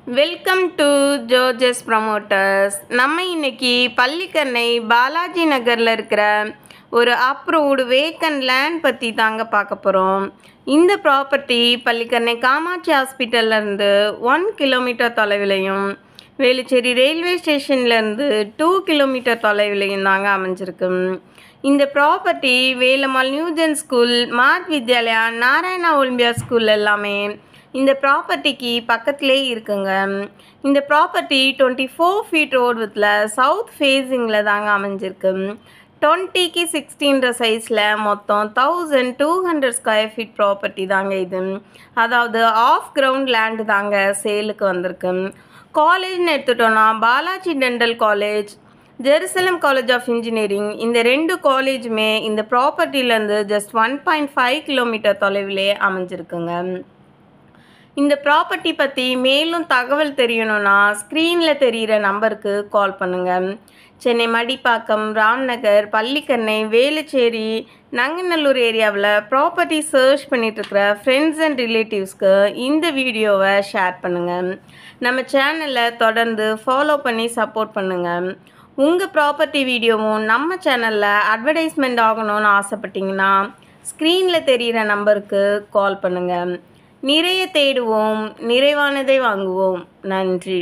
Welcome to gorges promoters. நம்ம இன்னைக்கு பள்ளிக்கரணை பாலாஜி நகரில் இருக்கிற ஒரு அப்ரூவ்டு வேக்கன்ட் லேண்ட் பற்றி தாங்க பார்க்க போகிறோம். இந்த ப்ராப்பர்ட்டி பள்ளிக்கரணை காமாட்சி ஹாஸ்பிட்டல்லேருந்து 1 கிலோமீட்டர் தொலைவிலையும் வேலுச்சேரி ரயில்வே ஸ்டேஷன்லேருந்து 2 கிலோமீட்டர் தொலைவிலையும் தாங்க அமைஞ்சிருக்கு. இந்த property Velammal new gen school, Mark Vidyalaya, Narayana Olympia school எல்லாமே இந்த ப்ராப்பர்ட்டிக்கு பக்கத்திலே இருக்குங்க. இந்த ப்ராப்பர்ட்டி 24 ஃபீட் ரோடு வித்தில் சவுத் ஃபேஸிங்கில் தாங்க அமைஞ்சிருக்கு. 20க்கு 16 சைஸில் மொத்தம் 1200 ஸ்கொயர் ஃபீட் ப்ராப்பர்ட்டி தாங்க இது. அதாவது ஆஃப் கிரவுண்ட் லேண்டு தாங்க சேலுக்கு வந்திருக்கு. காலேஜ்னு எடுத்துட்டோன்னா Balaji dental college, Jerusalem college of engineering, இந்த 2 காலேஜுமே இந்த ப்ராப்பர்ட்டிலேருந்து ஜஸ்ட் 1.5 கிலோமீட்டர் தொலைவிலே அமைஞ்சிருக்குங்க. இந்த ப்ராப்பர்ட்டி பற்றி மேலும் தகவல் தெரியணும்னா ஸ்க்ரீனில் தெரிகிற நம்பருக்கு கால் பண்ணுங்கள். சென்னை மடிப்பாக்கம், ராம்நகர், பள்ளிக்கரணை, வேலுச்சேரி, நங்கநல்லூர் ஏரியாவில் ப்ராப்பர்ட்டி சர்ச் பண்ணிகிட்ருக்கிற ஃப்ரெண்ட்ஸ் அண்ட் ரிலேட்டிவ்ஸ்க்கு இந்த வீடியோவை ஷேர் பண்ணுங்கள். நம்ம சேனலை தொடர்ந்து ஃபாலோ பண்ணி சப்போர்ட் பண்ணுங்கள். உங்கள் ப்ராப்பர்ட்டி வீடியோவும் நம்ம சேனலில் அட்வர்டைஸ்மெண்ட் ஆகணும்னு ஆசைப்பட்டீங்கன்னா ஸ்க்ரீனில் தெரிகிற நம்பருக்கு கால் பண்ணுங்கள். நிறைய தேடுவோம், நிறைவானதை வாங்குவோம். நன்றி.